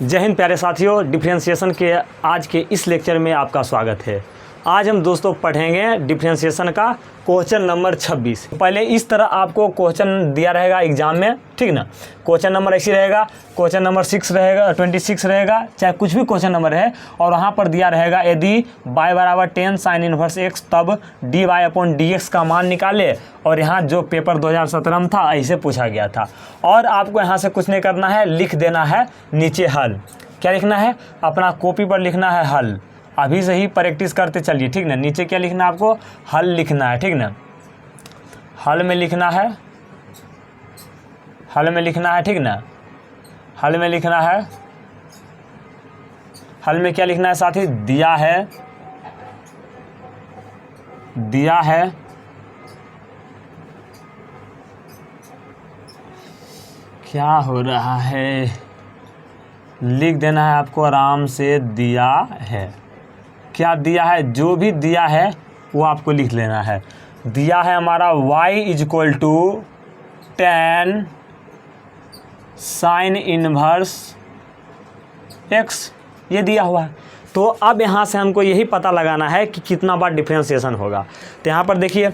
जय हिंद प्यारे साथियों, डिफरेंशिएशन के आज के इस लेक्चर में आपका स्वागत है। आज हम दोस्तों पढ़ेंगे डिफरेंशिएशन का क्वेश्चन नंबर 26। पहले इस तरह आपको क्वेश्चन दिया रहेगा एग्जाम में, ठीक ना। क्वेश्चन नंबर ऐसी रहेगा, क्वेश्चन नंबर 6 रहेगा, 26 रहेगा, चाहे कुछ भी क्वेश्चन नंबर है, और वहाँ पर दिया रहेगा यदि y बराबर 10 साइन इनवर्स x तब dy अपॉन dx का मान निकाले। और यहाँ जो पेपर 2017 में था ऐसे पूछा गया था। और आपको यहाँ से कुछ नहीं करना है, लिख देना है नीचे हल। क्या लिखना है? अपना कॉपी पर लिखना है हल। अभी से ही प्रैक्टिस करते चलिए, ठीक ना। नीचे क्या लिखना है आपको? हल लिखना है, ठीक ना। हल में लिखना है, हल में लिखना है, ठीक ना। हल में लिखना है, हल में क्या लिखना है साथी? दिया है, दिया है क्या हो रहा है, लिख देना है आपको आराम से। दिया है, क्या दिया है? जो भी दिया है वो आपको लिख लेना है। दिया है हमारा y equal to 10 sine inverse x, ये दिया हुआ है। तो अब यहाँ से हमको यही पता लगाना है कि कितना बार डिफरेंशिएशन होगा। तो यहाँ पर देखिए,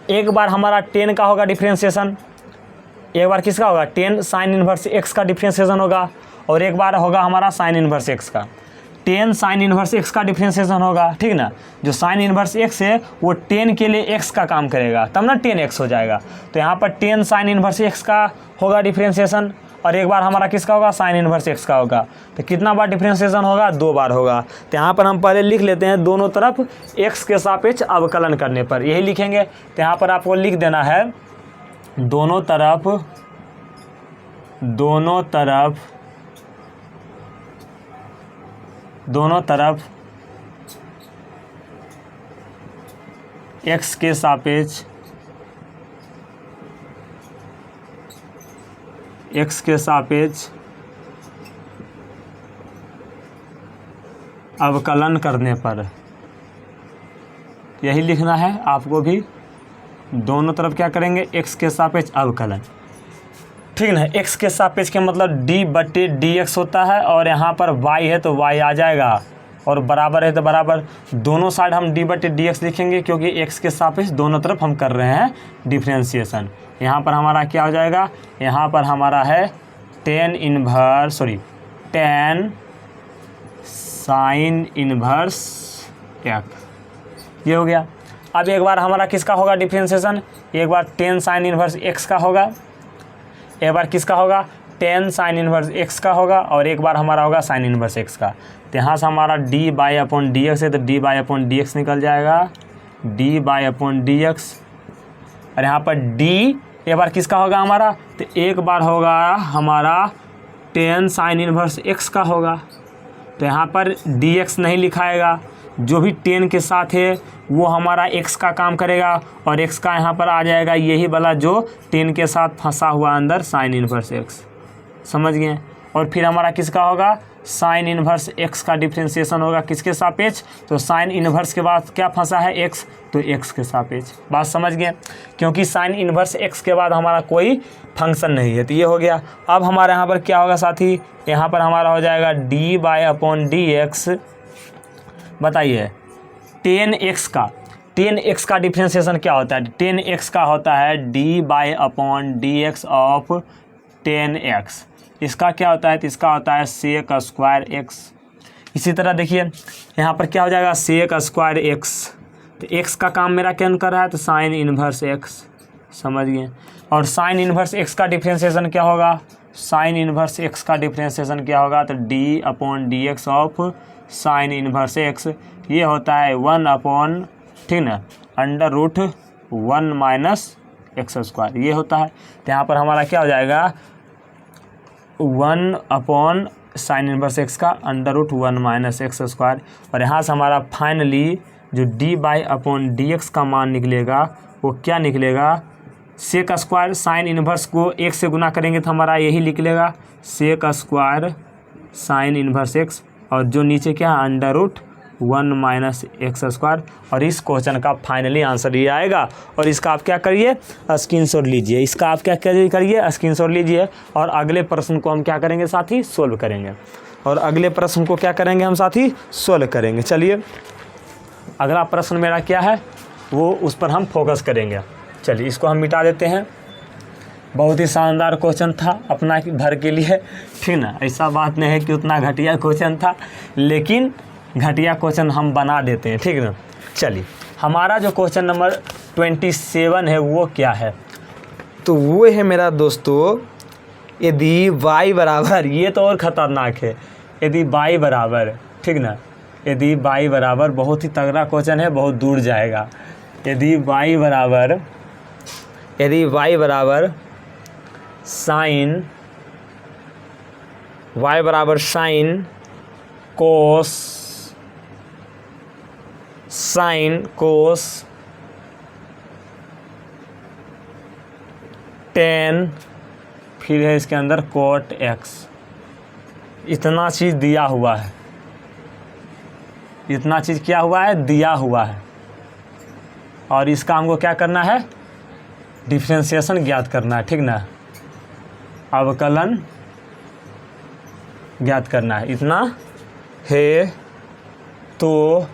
एक बार हमारा 10 का होगा डिफरेंशिएशन, एक बार किसका होगा? 10 साइन इनवर्स x का डिफरेंशिएशन होगा, और एक बार होगा हमारा साइन इनवर्स x का। 10 साइन इनवर्स x का डिफरेंशिएशन होगा, ठीक ना। जो साइन इनवर्स x है वो 10 के लिए x का काम करेगा, तब ना 10x हो जाएगा। तो यहाँ पर 10 साइन इनवर्स x का होगा डिफरेंशिएशन, और एक बार हमारा किसका होगा? साइन इनवर्स x का होगा। तो कितना बार डिफरेंशिएशन होगा? 2 बार होगा। तो यहाँ पर हम पहले लिख लेते हैं दोनों तरफ x के सापेक्ष अवकलन करने पर, यही लिखेंगे। तो यहाँ पर आपको लिख देना है दोनों तरफ, दोनों तरफ, दोनों तरफ x के सापेक्ष, x के सापेक्ष अवकलन करने पर, यही लिखना है आपको भी। दोनों तरफ क्या करेंगे? x के सापेक्ष अवकलन, ठीक ना। x के सापेक्ष के मतलब d बटे dx होता है, और यहाँ पर y है तो y आ जाएगा, और बराबर है तो बराबर। दोनों साइड हम d बटे dx लिखेंगे, क्योंकि x के सापेक्ष दोनों तरफ हम कर रहे हैं डिफरेंशिएशन। यहाँ पर हमारा क्या हो जाएगा? यहाँ पर हमारा है 10 साइन इनवर्स x, ये हो गया। अब एक बार हमारा किसका होगा डिफरेंशिएशन? एक बार 10 साइन इनवर्स x का होगा, एक बार किसका होगा? 10 साइन इनवर्स x का होगा, और एक बार हमारा होगा साइन इनवर्स x का। तो यहाँ से हमारा dy अपॉन dx है, तो dy अपॉन dx निकल जाएगा, dy अपॉन dx। और यहाँ पर d एक बार किसका होगा हमारा? तो एक बार होगा हमारा 10 साइन इनवर्स x का होगा। तो यहाँ पर dx नहीं लिखाएगा, जो भी 10 के साथ है वो हमारा x का काम करेगा, और x का यहाँ पर आ जाएगा यही वाला जो 10 के साथ फंसा हुआ अंदर साइन इनवर्स x, समझ गए। और फिर हमारा किसका होगा? साइन इनवर्स x का डिफरेंशिएशन होगा किसके सापेक्ष? तो साइन इनवर्स के बाद क्या फंसा है? x, तो x के सापेक्ष। बात समझ गए, क्योंकि साइन इनवर्स x के बाद हमारा कोई फंक्शन नहीं है। तो ये हो गया। अब हमारे यहाँ पर क्या होगा साथी? यहाँ पर हमारा हो जाएगा dy अपॉन dx। बताइए 10x का डिफरेंशिएशन क्या होता है? 10x का होता है dy upon dx of 10x। इसका क्या होता है? तो इसका होता है सेक स्क्वायर x। इसी तरह देखिए यहाँ पर क्या हो जाएगा? Sec square x। तो x का काम मेरा क्या कर रहा है? तो साइन इनवर्स x, समझ गए। और साइन इनवर्स x का डिफरेंशिएशन क्या होगा? साइन इनवर्स x का डिफरेंशिएशन क्या होगा? तो d upon dx of sine inverse x, ये होता है 1 अपॉन, ठीक ना, under root 1 minus x square, ये होता है। तो यहाँ पर हमारा क्या हो जाएगा? 1 अपॉन साइन इनवर्स x का under root 1 minus x square. और यहाँ से हमारा फाइनली जो dy अपॉन dx का मान निकलेगा वो क्या निकलेगा? सेक स्क्वायर, साइन इनवर्स को 1 से गुना करेंगे तो हमारा यही निकलेगा sec square sine inverse x, और जो नीचे क्या है? Under root 1 minus x square. और इस क्वेश्चन का फाइनली आंसर ये आएगा। और इसका आप क्या करिए? स्क्रीनशॉट लीजिए। इसका आप क्या करिए? स्क्रीनशॉट लीजिए, और अगले प्रश्न को हम क्या करेंगे साथी? सोल्व करेंगे। और अगले प्रश्न को क्या करेंगे हम साथी, सोल्व करेंगे। चलिए अगला प्रश्न मेरा क्या है वो उस पर हम फोकस करेंगे। चलिए इसको हम मिटा देते हैं। बहुत ही शानदार क्वेश्चन था अपना भर के लिए, ठीक ना। ऐसा बात नहीं है कि उतना घटिया क्वेश्चन था, लेकिन घटिया क्वेश्चन हम बना देते हैं, ठीक ना। चलिए हमारा जो क्वेश्चन नंबर 27 है वो क्या है, तो वो है मेरा दोस्तों, यदि y बराबर, ये तो और ख़तरनाक है, यदि y बराबर, ठीक ना, यदि y बराबर, बहुत ही तगड़ा क्वेश्चन है, बहुत दूर जाएगा। यदि y बराबर साइन, y बराबर साइन कोस टेन, फिर है इसके अंदर कोट x, इतना चीज़ दिया हुआ है, इतना चीज़ क्या हुआ है, दिया हुआ है। और इसका हमको क्या करना है, डिफरेंशिएशन ज्ञात करना है, ठीक ना, अवकलन ज्ञात करना है। इतना है तो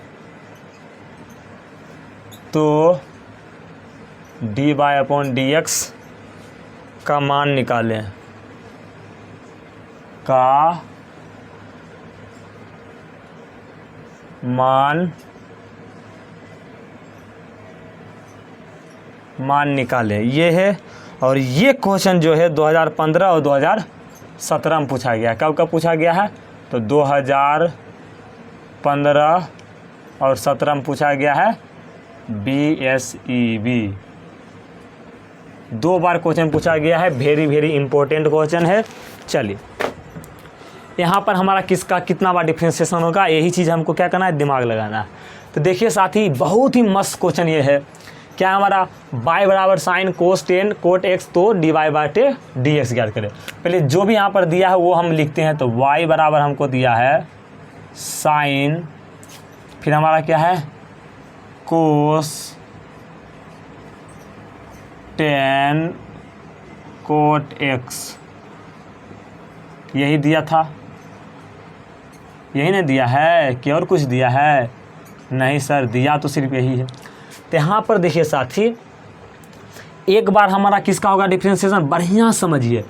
dy/dx का मान निकालें, का मान निकालें, ये है। और ये क्वेश्चन जो है 2015 और 2017 में पूछा गया। कब पूछा गया है, तो 2015 और 17 में पूछा गया है, BSEB 2 बार क्वेश्चन पूछा गया है, वेरी इंपॉर्टेंट क्वेश्चन है। चलिए यहाँ पर हमारा किसका कितना बार डिफरेंशिएशन होगा, यही चीज़ हमको क्या करना है, दिमाग लगाना है। तो देखिए साथी, बहुत ही मस्त क्वेश्चन ये है। क्या हमारा y बराबर साइन कोस 10 कोट x, तो dy/dx ज्ञात करें। पहले जो भी यहाँ पर दिया है वो हम लिखते हैं। तो y बराबर हमको दिया है साइन, फिर हमारा क्या है, कोस 10 कोट x, यही दिया था, यही नहीं दिया है कि और कुछ दिया है, नहीं सर, दिया तो सिर्फ यही है। तो यहाँ पर देखिए साथी, एक बार हमारा किसका होगा डिफरेंशिएशन, बढ़िया समझिए।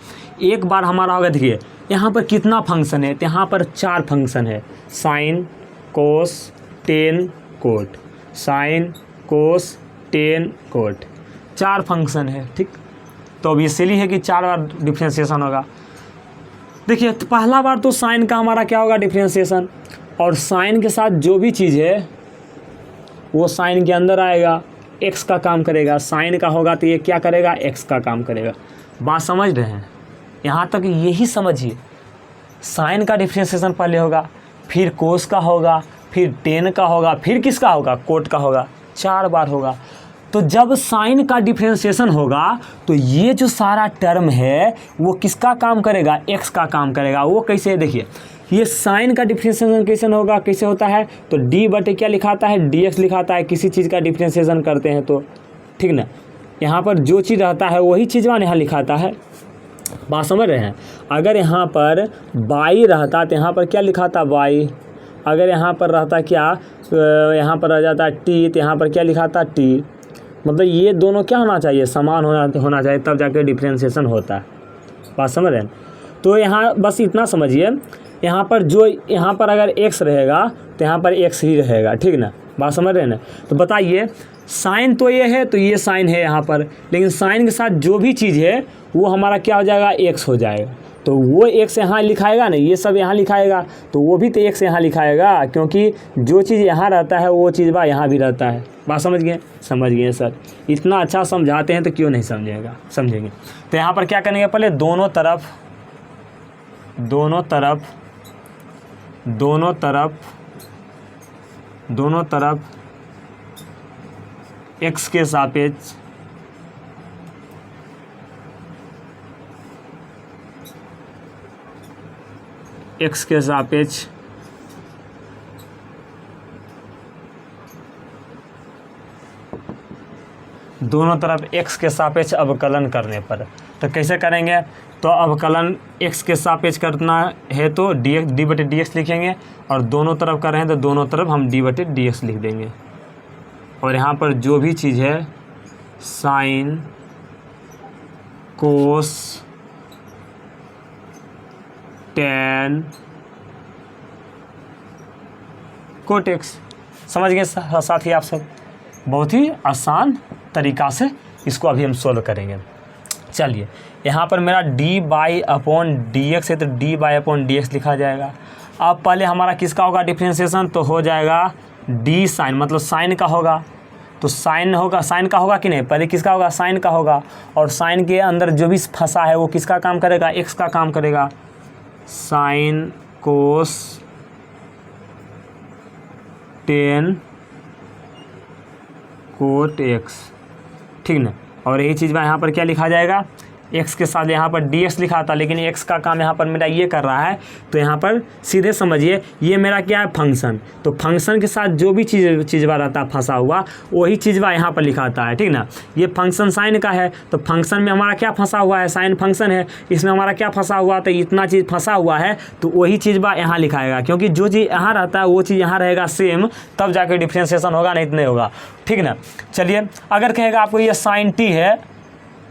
एक बार हमारा होगा, देखिए यहाँ पर कितना फंक्शन है, तो यहाँ पर 4 फंक्शन है, sine cos 10 cot, sine cos 10 cot, 4 function है, ठीक। तो अब इसलिए है कि 4 बार डिफरेंशिएशन होगा। देखिए तो पहला बार तो साइन का हमारा क्या होगा, डिफरेंशिएशन, और साइन के साथ जो भी चीज़ है वो साइन के अंदर आएगा, x का काम करेगा। साइन का होगा तो ये क्या करेगा, x का काम करेगा। बात समझ रहे हैं, यहाँ तक यही समझिए। साइन का डिफरेंशिएशन पहले होगा, फिर कोस का होगा, फिर 10 का होगा, फिर किसका होगा, कोट का होगा, 4 बार होगा। तो जब साइन का डिफरेंशिएशन होगा तो ये जो सारा टर्म है वो किसका काम करेगा, x का काम करेगा। वो कैसे है, देखिए ये साइन का डिफरेंशिएशन कैसे होगा, कैसे होता है, तो d बटे क्या लिखाता है, dx लिखाता है। किसी चीज़ का डिफरेंशिएशन करते हैं तो, ठीक ना, यहाँ पर जो चीज़ रहता है वही चीज़ वहाँ यहाँ लिखाता है। बात समझ रहे हैं। अगर यहाँ पर y रहता तो यहाँ पर क्या लिखाता, y। अगर यहाँ पर रहता क्या, यहाँ पर रह जाता t, तो यहाँ पर क्या लिखाता, t। मतलब ये दोनों क्या होना चाहिए, समान होना चाहिए, तब जाके डिफरेंशिएशन होता है। बात समझ रहे हैं। तो यहाँ बस इतना समझिए, यहाँ पर जो यहाँ पर अगर x रहेगा तो यहाँ पर x ही रहेगा, ठीक ना। बात समझ रहे हैं ना। तो बताइए, साइन तो ये है, तो ये साइन है यहाँ पर, लेकिन साइन के साथ जो भी चीज़ है वो हमारा क्या हो जाएगा, x हो जाएगा। तो वो x यहाँ लिखाएगा ना, ये सब यहाँ लिखाएगा, तो वो भी तो x यहाँ लिखाएगा, क्योंकि जो चीज़ यहाँ रहता है वो चीज़ यहाँ भी रहता है। बात समझ गए सर। इतना अच्छा समझाते हैं तो क्यों नहीं समझेंगे। तो यहाँ पर क्या करेंगे, पहले दोनों तरफ x के सापेक्ष दोनों तरफ x के सापेक्ष अवकलन करने पर। तो कैसे करेंगे, तो अवकलन x के सापेक्ष करना है तो d/dx लिखेंगे, और दोनों तरफ कर रहे हैं तो दोनों तरफ हम d/dx लिख देंगे। और यहाँ पर जो भी चीज़ है साइन कोस टेन कोट x, समझ गए साथ ही आप सब। बहुत ही आसान तरीका से इसको अभी हम सोल्व करेंगे। चलिए यहाँ पर मेरा d/dx है तो d/dx लिखा जाएगा। अब पहले हमारा किसका होगा डिफरेंशिएशन, तो हो जाएगा d साइन, मतलब साइन का होगा, तो साइन होगा, साइन का होगा कि नहीं, पहले किसका होगा साइन का होगा। और साइन के अंदर जो भी फंसा है वो किसका काम करेगा, x का काम करेगा। Sine cos ten coat x, ठीक ना। और यही चीज़ यहाँ पर क्या लिखा जाएगा, x के साथ यहाँ पर dx लिखा था, लेकिन x का काम यहाँ पर मेरा ये कर रहा है, तो यहाँ पर सीधे समझिए ये मेरा क्या है फंक्शन, तो फंक्शन के साथ जो भी चीज़वा रहता है फंसा हुआ वही चीज़वा यहाँ पर लिखाता है, ठीक ना। ये फंक्शन साइन का है, तो फंक्शन में हमारा क्या फंसा हुआ है, साइन फंक्शन है, इसमें हमारा क्या फंसा हुआ, तो इतना चीज़ फंसा हुआ है, तो वही चीज़वा यहाँ लिखाएगा, क्योंकि जो चीज़ यहाँ रहता है वो चीज़ यहाँ रहेगा सेम, तब जाकर डिफ्रेंशिएशन होगा, नहीं तो नहीं होगा, ठीक ना। चलिए अगर कहेगा आपको ये साइन t है,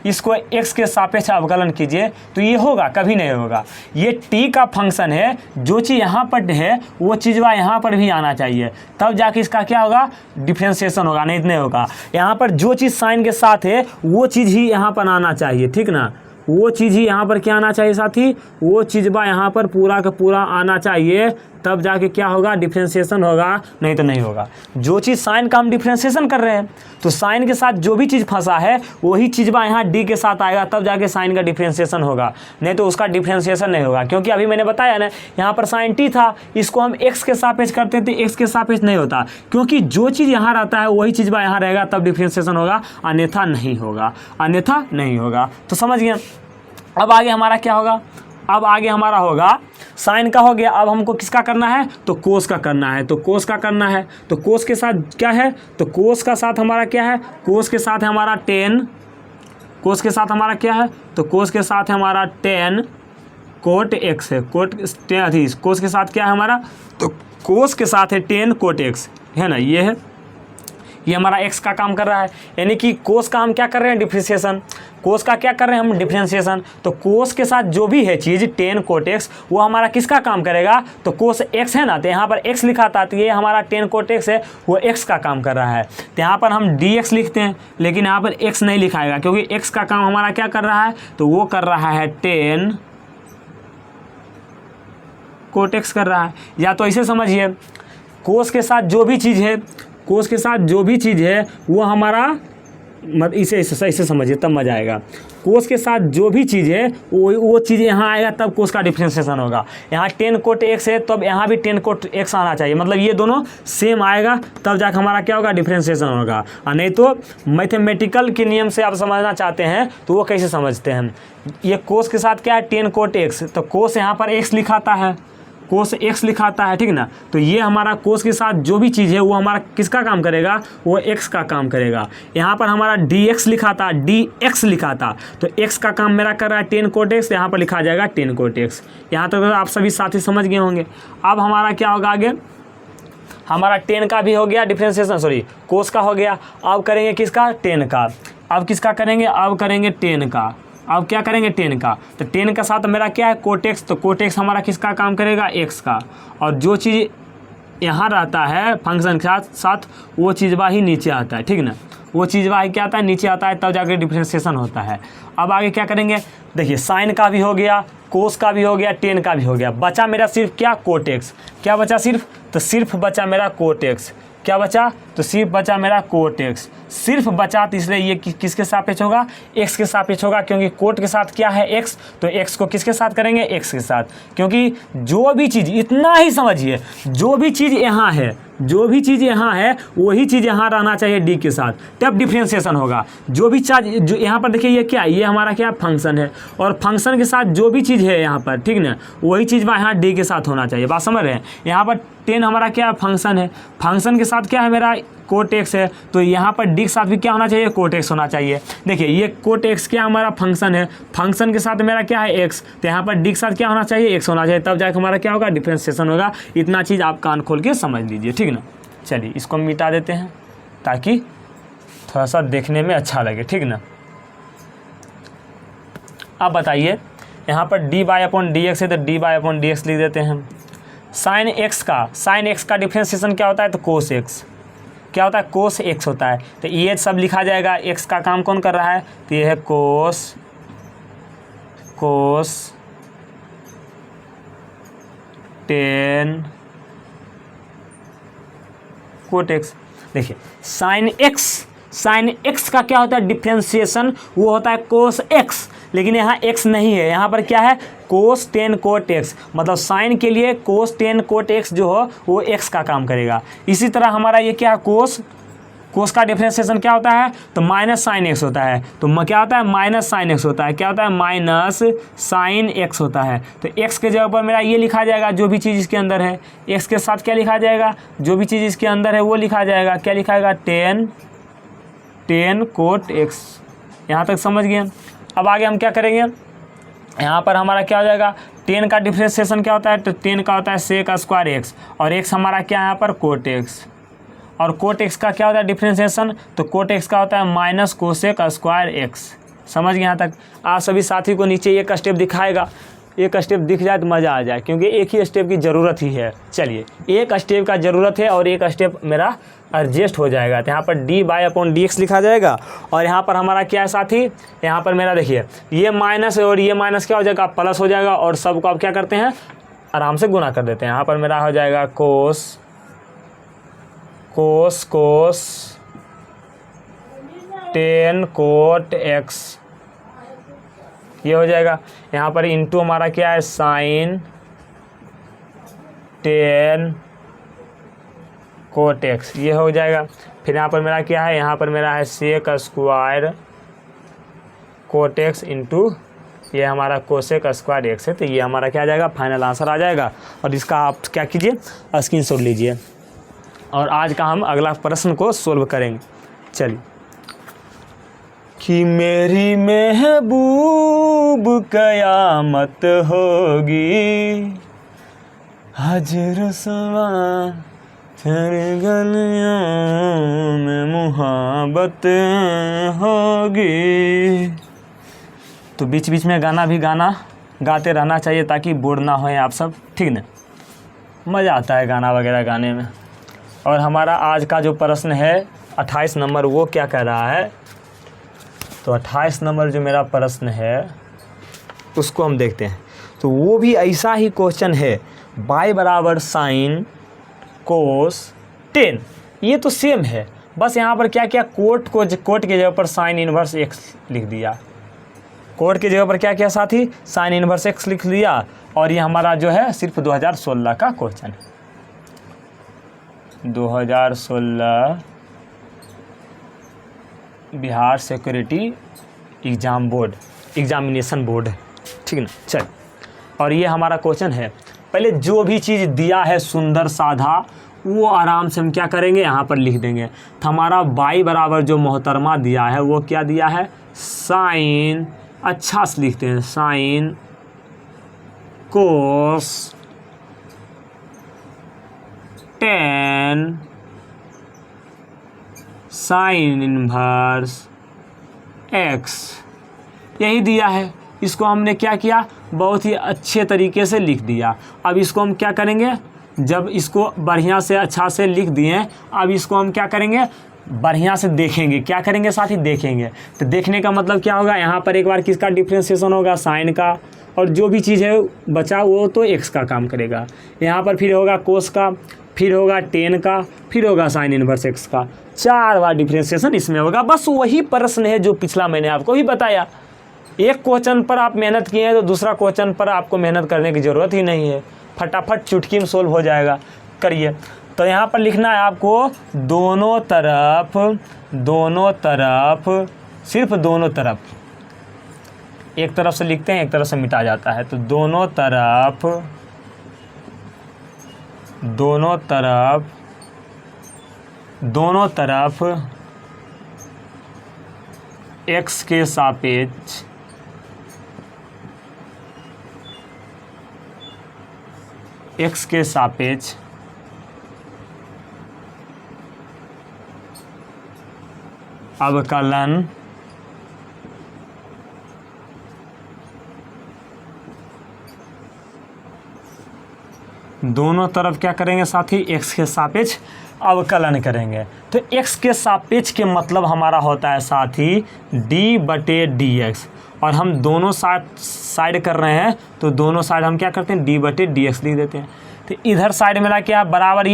इसको x के सापेक्ष अवकलन कीजिए, तो ये होगा, कभी नहीं होगा। ये t का फंक्शन है, जो चीज़ यहाँ पर है वो चीज़ यहाँ पर भी आना चाहिए, तब जाके इसका क्या होगा डिफ्रेंशिएशन होगा, नहीं इतने होगा। यहाँ पर जो चीज़ साइन के साथ है वो चीज़ ही यहाँ पर आना चाहिए, ठीक ना, वो चीज़ ही यहाँ पर क्या आना चाहिए साथी, वो चीज़ यहाँ पर पूरा का पूरा आना चाहिए, तब जाके क्या होगा डिफ्रेंशिएशन होगा, नहीं तो नहीं होगा। जो चीज़ साइन का हम डिफ्रेंशिएशन कर रहे हैं, तो साइन के साथ जो भी चीज़ फंसा है वही चीज़ यहाँ डी के साथ आएगा, तब जाके साइन का डिफ्रेंशिएशन होगा, नहीं तो उसका डिफ्रेंशिएशन नहीं होगा। क्योंकि अभी मैंने बताया ना यहाँ पर साइन टी था, इसको हम एक्स के सापेक्ष करते थे, एक्स के सापेक्ष नहीं होता, क्योंकि जो चीज़ यहाँ रहता है वही चीज़ यहाँ रहेगा, तब डिफ्रेंशिएशन होगा, अन्यथा नहीं होगा, अन्यथा नहीं होगा। तो समझ गए। अब आगे हमारा क्या होगा, अब आगे हमारा होगा साइन का हो गया, अब हमको किसका करना है, तो कोस का करना है, तो कोस का करना है, तो कोस के साथ क्या है, तो कोस का साथ हमारा क्या है, कोस के साथ है हमारा 10, कोस के साथ हमारा क्या है, तो कोस के साथ है हमारा 10 कोट x है, कोट कोस के साथ क्या है हमारा, तो कोस के साथ है 10 कोट x है ना, ये है, ये हमारा x का काम कर रहा है, यानी कि कोस का हम क्या कर रहे हैं डिफ्रेंशिएशन, कोस का क्या कर रहे हैं हम डिफ्रेंशिएशन। तो कोस के साथ जो भी है चीज़ 10 कोट x वो हमारा किसका काम करेगा, तो कोस x है ना, तो यहाँ पर x लिखा था, तो ये हमारा 10 कोट x है, वो x का काम कर रहा है, तो यहाँ पर हम dx लिखते हैं, लेकिन यहाँ पर x नहीं लिखाएगा, क्योंकि x का काम हमारा क्या कर रहा है, तो वो कर रहा है 10 कोट x कर रहा है। या तो ऐसे समझिए, कोस के साथ जो भी चीज़ है, कोस के साथ जो भी चीज़ है वो हमारा इसे ऐसे समझिए तब मजा आएगा। कोस के साथ जो भी चीज़ है वो चीज़ यहाँ आएगा, तब कोस का डिफ्रेंशिएशन होगा। यहाँ 10 कोट x है, तब यहाँ भी 10 कोट x आना चाहिए, मतलब ये दोनों सेम आएगा, तब जाकर हमारा क्या होगा डिफ्रेंशिएशन होगा। और नहीं तो मैथमेटिकल के नियम से आप समझना चाहते हैं तो वो कैसे समझते हैं, ये कोस के साथ क्या है 10 कोट x, तो कोस यहाँ पर x लिखाता है, कोस x लिखाता है, ठीक ना। तो ये हमारा कोस के साथ जो भी चीज़ है वो हमारा किसका काम करेगा, वो x का काम करेगा। यहाँ पर हमारा dx लिखाता, dx लिखाता, तो x का काम मेरा कर रहा है 10 कोट x, यहाँ पर लिखा जाएगा 10 कोट x। यहाँ तक तो आप सभी साथी समझ गए होंगे। अब हमारा क्या होगा आगे, हमारा 10 का भी हो गया डिफ्रेंशिएशन, सॉरी कोस का हो गया। अब करेंगे किसका 10 का, अब किसका करेंगे, अब करेंगे 10 का। अब क्या करेंगे 10 का, तो 10 का साथ मेरा क्या है कोट x, तो कोट x हमारा किसका काम करेगा x का, और जो चीज़ यहाँ रहता है फंक्शन के साथ वो चीज़ ही नीचे आता है, ठीक ना, वो चीज़ ही क्या आता है नीचे आता है, तब जाकर डिफ्रेंशिएशन होता है। अब आगे क्या करेंगे, देखिए साइन का भी हो गया, कोस का भी हो गया, 10 का भी हो गया, बचा मेरा सिर्फ क्या कोट x, क्या बचा सिर्फ, तो सिर्फ बचा मेरा कोट x, क्या बचा, तो सिर्फ बचा मेरा कोट x, सिर्फ बचा, तो इसलिए ये किसके सापेक्ष होगा, x के सापेक्ष होगा, क्योंकि कोट के साथ क्या है x, तो x को किसके साथ करेंगे x के साथ, क्योंकि जो भी चीज़, इतना ही समझिए, जो भी चीज़ यहाँ है, जो भी चीज़ यहाँ है वही चीज़ यहाँ रहना चाहिए d के साथ, तब डिफ्रेंशिएशन होगा। जो भी चीज़ जो यहाँ पर देखिए ये क्या है, ये हमारा क्या फंक्शन है, और फंक्शन के साथ जो भी चीज़ है यहाँ पर, ठीक ना, वही चीज़ यहाँ d के साथ होना चाहिए। बात समझ रहे हैं। यहाँ पर 10 हमारा क्या फंक्शन है, फंक्शन के साथ क्या है मेरा कोट एक्स है, तो यहाँ पर डी के साथ भी क्या होना चाहिए, कोट एक्स होना चाहिए। देखिए ये कोट एक्स क्या हमारा फंक्शन है, फंक्शन के साथ मेरा क्या है एक्स, तो यहाँ पर डी के साथ क्या होना चाहिए, एक्स होना चाहिए, तब जाकर हमारा क्या होगा, डिफ्रेंशिएशन होगा। इतना चीज़ आप कान खोल के समझ लीजिए, ठीक ना। चलिए इसको हम मिटा देते हैं ताकि थोड़ा सा देखने में अच्छा लगे, ठीक ना। अब बताइए यहाँ पर D by upon D x है, तो D by upon D x लिख देते हैं हम। साइन एक्स का डिफ्रेंशिएशन क्या होता है, तो कोस एक्स क्या होता है, कोस एक्स होता है। तो ये सब लिखा जाएगा, एक्स का काम कौन कर रहा है, तो ये है कोस टेन कोट एक्स। देखिए साइन एक्स का क्या होता है डिफ्रेंशिएशन, वो होता है कोस एक्स, लेकिन यहाँ एक्स नहीं है, यहाँ पर क्या है, कोस टेन कोट एक्स, मतलब साइन के लिए कोस टेन कोट एक्स जो हो वो एक्स का काम करेगा। इसी तरह हमारा ये क्या है, कोस का डिफ्रेंशिएशन क्या होता है, तो माइनस साइन एक्स होता है, तो क्या होता है, माइनस साइन एक्स होता है, क्या होता है, माइनस साइन एक्स होता है। तो एक्स के जगह पर मेरा ये लिखा जाएगा, जो भी चीज़ इसके अंदर है, एक्स के साथ क्या लिखा जाएगा, जो भी चीज़ इसके अंदर है वो लिखा जाएगा, क्या लिखा जाएगा, टेन कोट एक्स। यहाँ तक समझ गए। अब आगे हम क्या करेंगे, यहाँ पर हमारा क्या हो जाएगा, टेन का डिफ्रेंशिएशन क्या होता है, तो टेन का होता है सेक स्क्वायर एक्स, और एक्स हमारा क्या है यहाँ पर, कोट एक्स, और कोट एक्स का क्या होता है डिफ्रेंशिएशन, तो कोट एक्स का होता है माइनस कोसेक स्क्वायर एक्स। समझ गए यहाँ तक। आप सभी साथी को नीचे एक स्टेप दिखाएगा, एक स्टेप दिख जाए तो मज़ा आ जाए, क्योंकि एक ही स्टेप की ज़रूरत ही है। चलिए एक स्टेप का ज़रूरत है और एक स्टेप मेरा एडजस्ट हो जाएगा। तो यहाँ पर D by upon D x लिखा जाएगा, और यहाँ पर हमारा क्या है साथी, यहाँ पर मेरा देखिए ये माइनस और ये माइनस क्या हो जाएगा, प्लस हो जाएगा, और सबको आप क्या करते हैं, आराम से गुना कर देते हैं। यहाँ पर मेरा हो जाएगा कोस टेन कोट एक्स, ये हो जाएगा। यहाँ पर इंटू हमारा क्या है, साइन टेन कोट एक्स, ये हो जाएगा। फिर यहाँ पर मेरा क्या है, यहाँ पर मेरा है sec square cot x into ये हमारा कोसेक स्क्वायर एक्स है। तो ये हमारा क्या आ जाएगा, फाइनल आंसर आ जाएगा। और इसका आप क्या कीजिए, स्क्रीनशॉट लीजिए, और आज का हम अगला प्रश्न को सोल्व करेंगे। चलिए, कि मेरी महबूब कयामत होगी, हजर सवा गलियों में मुहाबत होगी। तो बीच बीच में गाना भी गाते रहना चाहिए ताकि बोर ना होए आप सब, ठीक ना। मज़ा आता है गाना वगैरह गाने में। और हमारा आज का जो प्रश्न है 28 नंबर, वो क्या कह रहा है, तो 28 नंबर जो मेरा प्रश्न है उसको हम देखते हैं। तो वो भी ऐसा ही क्वेश्चन है, बाई बराबर साइन कोस टेन, ये तो सेम है, बस यहाँ पर क्या किया, कोट के जगह पर साइन इनवर्स एक्स लिख दिया। कोट की जगह पर क्या किया साथी, साइन इनवर्स एक्स लिख दिया। और ये हमारा जो है सिर्फ 2016 का क्वेश्चन है, 2016 बिहार सिक्योरिटी एग्जामिनेशन बोर्ड, ठीक ना। चल, और ये हमारा क्वेश्चन है। पहले जो भी चीज़ दिया है सुंदर साधा, वो आराम से हम क्या करेंगे, यहाँ पर लिख देंगे। तो हमारा बाई बराबर जो मोहतरमा दिया है वो क्या दिया है, साइन, अच्छा से लिखते हैं, sine cos ten sine inverse x, यही दिया है। इसको हमने क्या किया, बहुत ही अच्छे तरीके से लिख दिया। अब इसको हम क्या करेंगे, जब इसको बढ़िया से अच्छा से लिख दिए, अब इसको हम क्या करेंगे, बढ़िया से देखेंगे। क्या करेंगे साथी, देखेंगे। तो देखने का मतलब क्या होगा, यहाँ पर एक बार किसका डिफ्रेंशिएशन होगा, साइन का, और जो भी चीज़ है बचा वो तो एक्स का काम करेगा। यहाँ पर फिर होगा कोस का, फिर होगा टेन का, फिर होगा साइन इनवर्स एक्स का। 4 बार डिफ्रेंशिएशन इसमें होगा। बस वही प्रश्न है जो पिछला मैंने आपको भी बताया। एक क्वेश्चन पर आप मेहनत किए हैं तो दूसरा क्वेश्चन पर आपको मेहनत करने की ज़रूरत ही नहीं है, फटाफट चुटकी में सोल्व हो जाएगा। करिए। तो यहाँ पर लिखना है आपको दोनों तरफ, सिर्फ दोनों तरफ, एक तरफ से लिखते हैं एक तरफ से मिटा जाता है। तो दोनों तरफ दोनों तरफ x के सापेक्ष अवकलन दोनों तरफ क्या करेंगे साथी, x के सापेक्ष अवकलन करेंगे। तो x के सापेक्ष के मतलब हमारा होता है साथी d/dx, और हम दोनों साइड कर रहे हैं तो दोनों साइड हम क्या करते हैं, d/dx लिख देते हैं। तो इधर साइड मेरा क्या है, बराबर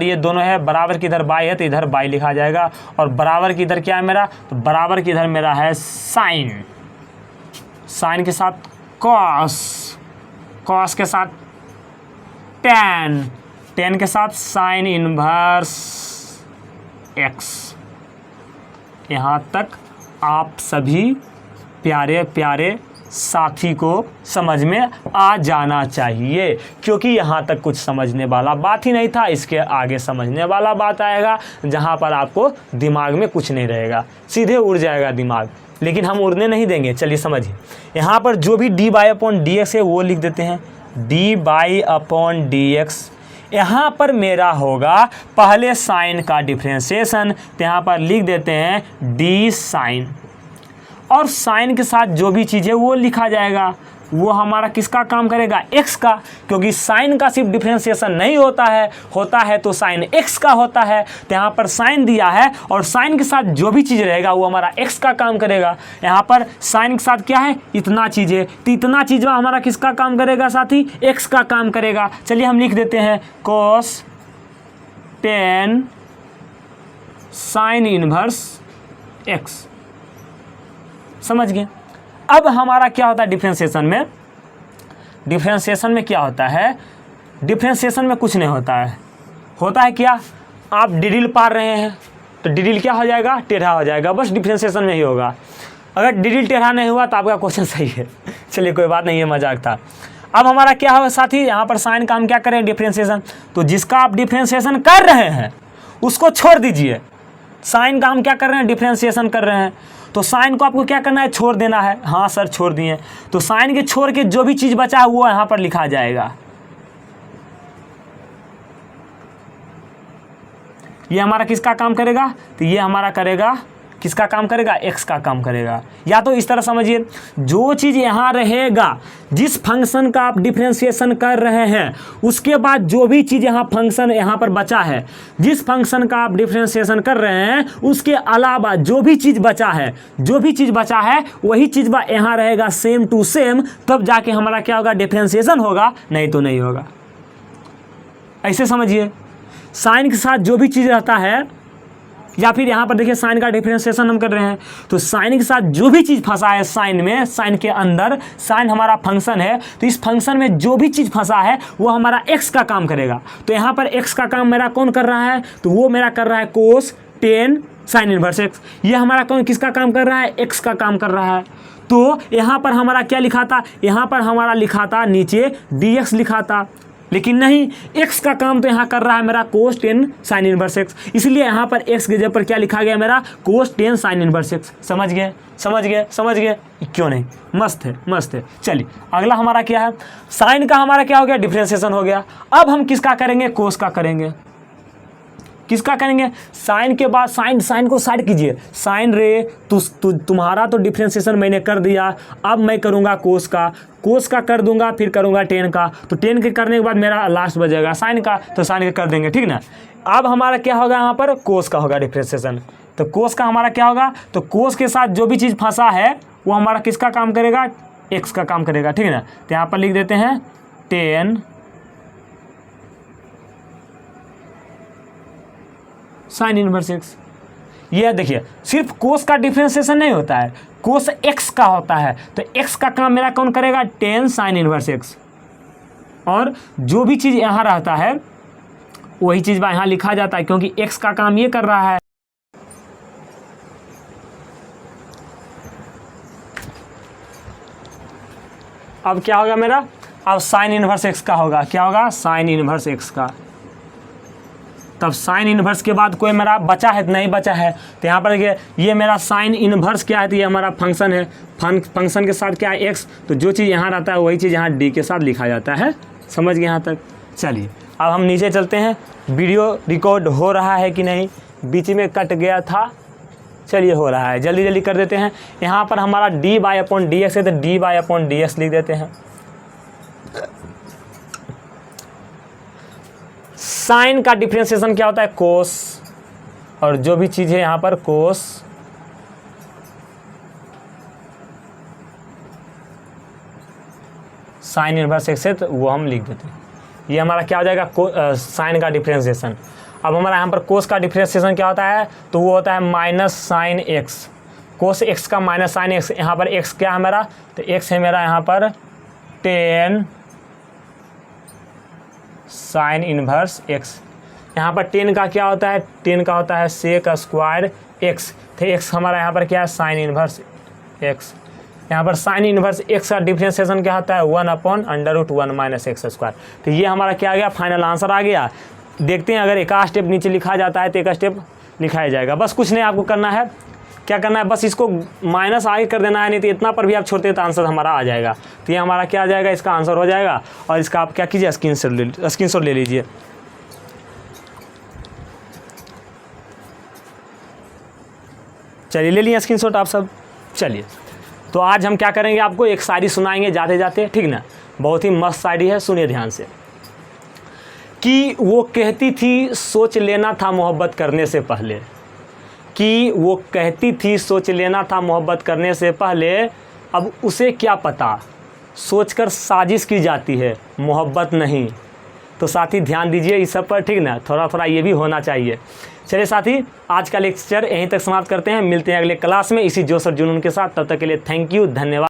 ये दोनों है, बराबर की इधर बाई है तो इधर बाई लिखा जाएगा, और बराबर की इधर क्या है मेरा, तो बराबर की इधर मेरा है साइन, साइन के साथ कॉस, कॉस के साथ टेन, टेन के साथ साइन इनवर्स x। यहाँ तक आप सभी प्यारे प्यारे साथी को समझ में आ जाना चाहिए, क्योंकि यहाँ तक कुछ समझने वाला बात ही नहीं था। इसके आगे समझने वाला बात आएगा जहाँ पर आपको दिमाग में कुछ नहीं रहेगा, सीधे उड़ जाएगा दिमाग, लेकिन हम उड़ने नहीं देंगे। चलिए समझिए, यहाँ पर जो भी dy/dx है वो लिख देते हैं, dy/dx। यहाँ पर मेरा होगा पहले साइन का डिफ्रेंशिएशन, तो यहाँ पर लिख देते हैं डी साइन, और साइन के साथ जो भी चीज़ है वो लिखा जाएगा, वो हमारा किसका काम करेगा, x का, क्योंकि साइन का सिर्फ डिफ्रेंशिएशन नहीं होता है तो साइन x का होता है। तो यहाँ पर साइन दिया है और साइन के साथ जो भी चीज़ रहेगा वो हमारा x का काम करेगा। यहाँ पर साइन के साथ क्या है, इतना चीज़ है, तो इतना चीज़ हमारा किसका काम करेगा साथी, x का काम करेगा। चलिए हम लिख देते हैं cos 10 साइन इनवर्स x। समझ गए। अब हमारा क्या होता है डिफ्रेंशिएशन में, डिफ्रेंशिएशन में क्या होता है, डिफ्रेंशिएशन में कुछ नहीं होता है क्या, आप डिडिल पार रहे हैं तो डिडिल क्या हो जाएगा, टेढ़ा हो जाएगा, बस डिफ्रेंशिएशन में ही होगा। अगर डिडिल टेढ़ा नहीं हुआ तो आपका क्वेश्चन सही है। चलिए कोई बात नहीं, है मजाक था। अब हमारा क्या होगा साथी, यहाँ पर साइन का हम क्या करें, डिफ्रेंशिएशन, तो जिसका आप डिफ्रेंशिएशन कर रहे हैं उसको छोड़ दीजिए। साइन का हम क्या कर रहे हैं, डिफ्रेंशिएशन कर रहे हैं, तो साइन को आपको क्या करना है, छोड़ देना है। हाँ सर छोड़ दिए, तो साइन के छोड़ के जो भी चीज़ बचा है वो यहाँ पर लिखा जाएगा। ये हमारा किसका काम करेगा, तो ये हमारा करेगा, किसका काम करेगा, x का काम करेगा। या तो इस तरह समझिए, जो चीज़ यहाँ रहेगा, जिस फंक्शन का आप डिफ्रेंशिएशन कर रहे हैं उसके बाद जो भी चीज़ यहाँ फंक्शन यहाँ पर बचा है, जिस फंक्शन का आप डिफ्रेंशिएशन कर रहे हैं उसके अलावा जो भी चीज़ बचा है वही चीज़ यहाँ रहेगा सेम टू सेम, तब जाके हमारा क्या होगा, डिफ्रेंशिएशन होगा, नहीं तो नहीं होगा। ऐसे समझिए, साइन के साथ जो भी चीज़ रहता है, या फिर यहाँ पर देखिए साइन का डिफरेंशिएशन हम कर रहे हैं, तो साइन के साथ जो भी चीज़ फंसा है साइन में, साइन के अंदर, साइन हमारा फंक्शन है, तो इस फंक्शन में जो भी चीज़ फंसा है वो हमारा x का काम करेगा। तो यहाँ पर x का काम मेरा कौन कर रहा है, तो वो मेरा कर रहा है cos 10 साइन इनवर्स x। ये हमारा कौन किसका काम कर रहा है, x का काम कर रहा है। तो यहाँ पर हमारा क्या लिखा था, यहाँ पर हमारा लिखा था नीचे dx लिखा था, लेकिन नहीं, x का काम तो यहाँ कर रहा है मेरा cos 10 साइन इनवर्स x, इसलिए यहाँ पर x के जगह पर क्या लिखा गया मेरा, cos 10 साइन इनवर्स x। समझ गए, क्यों नहीं, मस्त है। चलिए अगला हमारा क्या है, साइन का हमारा क्या हो गया, डिफरेंशिएशन हो गया। अब हम किसका करेंगे, cos का करेंगे। किसका करेंगे, साइन के बाद साइन को साइड कीजिए, साइन रे तुम्हारा तो डिफरेंशिएशन मैंने कर दिया, अब मैं करूँगा कोस का कर दूंगा, फिर करूँगा 10 का, तो 10 के करने के बाद मेरा लास्ट बचेगा साइन का, तो साइन का कर देंगे, ठीक ना। अब हमारा क्या होगा, यहाँ पर कोस का होगा डिफरेंशिएशन, तो कोस का हमारा क्या होगा, तो कोस के साथ जो भी चीज़ फंसा है वो हमारा किसका काम करेगा, x का काम करेगा, ठीक है ना। तो यहाँ पर लिख देते हैं 10 साइन इनवर्स x। ये देखिए, सिर्फ कोस का डिफरेंशिएशन नहीं होता है, कोस x का होता है, तो x का काम मेरा कौन करेगा, 10 साइन इनवर्स x। और जो भी चीज़ यहाँ रहता है वही चीज़ यहाँ लिखा जाता है, क्योंकि x का काम ये कर रहा है। अब क्या होगा मेरा, अब साइन इनवर्स x का होगा, क्या होगा, साइन इनवर्स x का। तब साइन इन्वर्स के बाद कोई मेरा बचा है? नहीं बचा है। तो यहाँ पर देखिए ये मेरा साइन इन्वर्स क्या है, तो ये हमारा फंक्शन है, फंक्शन के साथ क्या है एक्स, तो जो चीज़ यहाँ रहता है वही चीज़ यहाँ डी के साथ लिखा जाता है। समझ गए यहाँ तक? चलिए अब हम नीचे चलते हैं, वीडियो रिकॉर्ड हो रहा है कि नहीं, बीच में कट गया था। चलिए हो रहा है, जल्दी जल्दी कर देते हैं। यहाँ पर हमारा D by upon D x है, तो D by upon D x लिख देते हैं। साइन का डिफरेंशिएशन क्या होता है? कोस, और जो भी चीज़ है यहाँ पर कोस साइन इनवर्स एक्स है, तो वो हम लिख देते हैं। ये हमारा क्या हो जाएगा? साइन का डिफरेंशिएशन। अब हमारा यहाँ पर कोस का डिफरेंशिएशन क्या होता है? तो वो होता है minus sine x, cos x का माइनस साइन एक्स। यहाँ पर एक्स क्या है मेरा? तो एक्स है मेरा यहाँ पर 10 साइन इनवर्स एक्स। यहाँ पर 10 का क्या होता है? 10 का होता है सेक स्क्वायर एक्स, तो एक्स हमारा यहाँ पर क्या है? Sine inverse x. यहाँ पर साइन इनवर्स एक्स का डिफरेंशिएशन क्या होता है? 1/√1 माइनस एक्स स्क्वायर। तो ये हमारा क्या आ गया? फाइनल आंसर आ गया। देखते हैं अगर एक स्टेप नीचे लिखा जाता है तो एक स्टेप लिखाया जाएगा। बस कुछ नहीं आपको करना है, क्या करना है? बस इसको माइनस आगे कर देना है, नहीं तो इतना पर भी आप छोड़ते हैं तो आंसर हमारा आ जाएगा। तो ये हमारा क्या आ जाएगा? इसका आंसर हो जाएगा। और इसका आप क्या कीजिए? स्क्रीनशॉट ले लीजिए। चलिए ले लिए स्क्रीनशॉट आप सब। चलिए तो आज हम क्या करेंगे, आपको एक शायरी सुनाएंगे जाते जाते, ठीक ना? बहुत ही मस्त शायरी है, सुनिए ध्यान से। कि वो कहती थी सोच लेना था मोहब्बत करने से पहले, कि वो कहती थी सोच लेना था मोहब्बत करने से पहले, अब उसे क्या पता सोचकर साजिश की जाती है मोहब्बत नहीं। तो साथी ध्यान दीजिए इस सब पर, ठीक ना? थोड़ा थोड़ा ये भी होना चाहिए। चलिए साथी आज का लेक्चर यहीं तक समाप्त करते हैं, मिलते हैं अगले क्लास में इसी जोश और जुनून के साथ। तब तक के लिए थैंक यू, धन्यवाद।